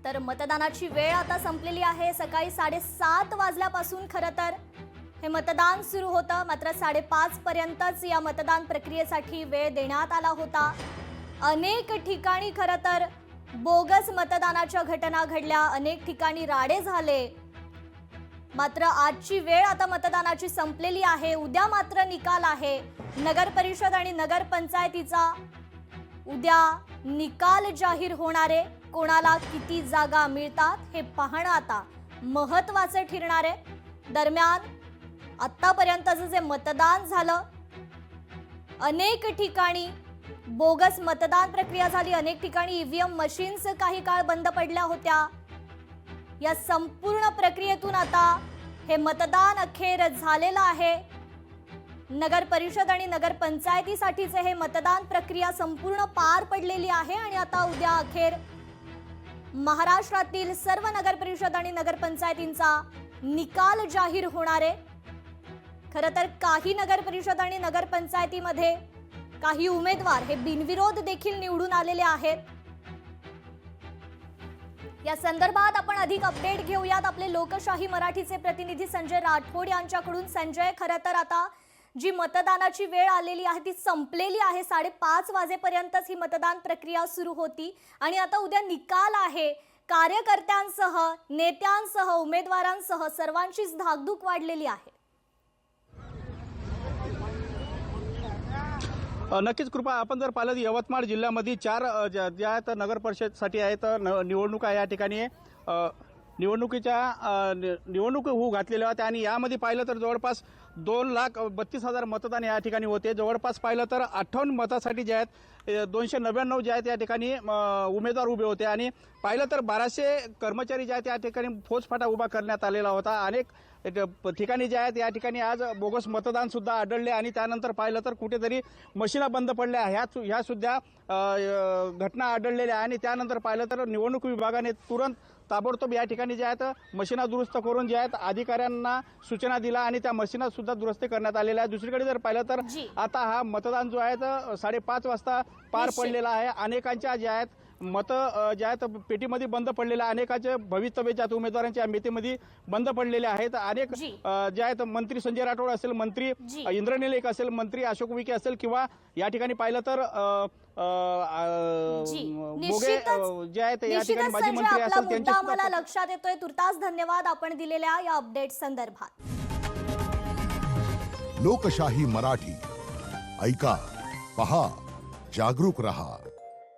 तर मतदानाची वेळ आता संपलेली आहे। सकाळी 7:30 वाजल्यापासून खरं तर हे मतदान सुरू होतं, मात्र 5:30 पर्यंतच या मतदान प्रक्रियेसाठी वेळ देण्यात आला होता। अनेक ठिकाणी खरं तर बोगस मतदानाच्या घटना घडल्या, अनेक ठिकाणी राडे झाले। मात्र आजची वेळ आता मतदानाची संपलेली आहे। उद्या मात्र निकाल आहे। नगर परिषद आणि नगर पंचायतीचा उद्या निकाल जाहीर होणार आहे। कोणाला किती जागा मिळतात हे पाहणं आता महत्त्वाचे ठरणार आहे। दरम्यान आतापर्यंतचं जे मतदान झालं, अनेक ठिकाणी बोगस मतदान प्रक्रिया झाली, अनेक ठिकाणी ईव्हीएम मशीन्स काही काळ बंद पडल्या होत्या। या संपूर्ण प्रक्रियेतून आता हे मतदान अखेर झालेलं आहे। नगर परिषद आणि नगर पंचायतीसाठीचे हे मतदान प्रक्रिया संपूर्ण पार पडलेली आहे आणि आता उद्या अखेर महाराष्ट्रातील सर्व नगर परिषद आणि नगर पंचायतींचा निकाल जाहीर होणार आहे। खरं तर काही नगर परिषद आणि नगर पंचायतीमध्ये काही उमेदवार हे बिनविरोध देखील निवडून आलेले आहेत। या संदर्भात आपण अधिक अपडेट घेऊयात आपले लोकशाही मराठीचे प्रतिनिधी संजय राठोड यांच्याकडून। संजय, खरं तर आता जी मतदानाची वेळ आलेली आहे ती संपलेली आहे। 5:30 वाजेपर्यंतच ही मतदान प्रक्रिया सुरू होती आणि आता उद्या निकाल आहे। कार्यकर्त्यांसह, नेत्यांसह, उमेदवारांसह सर्वांचीच धाकधूक वाढलेली आहे। नक्कीच कृपा, आपण जर पाहिलं यवतमाळ जिल्ह्यामध्ये 4 ज्या आहेत नगर परिषदसाठी आहेत निवडणुका या ठिकाणी निवडणूक होऊ घातलेल्या होत्या आणि यामध्ये पाहिलं तर जवळपास 2,32,000 मतदान या ठिकाणी होते। जवळपास पाहिलं तर 58 मतासाठी जे आहेत 299 जे आहेत या ठिकाणी उमेदवार उभे होते आणि पाहिलं तर 1200 कर्मचारी जे आहेत या ठिकाणी फौजफाटा उभा करण्यात आलेला होता। अनेक ठिकाणी जे आहेत या ठिकाणी आज बोगस मतदान सुद्धा आढळले आणि त्यानंतर पाहिलं तर कुठेतरी मशीना बंद पडल्या, ह्या सुद्धा घटना आढळलेल्या आणि त्यानंतर पाहिलं तर निवडणूक विभागाने तुरंत ताबडतोब या ठिकाणी जे आहेत मशीना दुरुस्त करून जे आहेत अधिकाऱ्यांना सूचना दिल्या आणि त्या मशीना सुद्धा दुरुस्त करण्यात आलेल्या आहेत। दुसरीकडे जर पाहिलं तर आता हा मतदान जो आहे 5:30 वाजता पार पडलेला आहे। अनेकांच्या जे आहेत मत जे आहेत पेटीमध्ये बंद पडलेले, अनेकांचे भवितव्य ज्या उमेदवारांच्या मेतेमध्ये बंद पडलेले आहेत। अनेक जे आहेत मंत्री संजय राठोड असेल, मंत्री इंद्रनील असेल, मंत्री अशोक विखे असेल किंवा या ठिकाणी पाहिलं तर बोगे जे आहेत या ठिकाणी माजी मंत्री असेल त्यांचे आम्हाला लक्षात येतोय। तुर्तास धन्यवाद आपण दिलेल्या या अपडेट संदर्भात। लोकशाही मराठी ऐका, पहा, जागरूक रहा।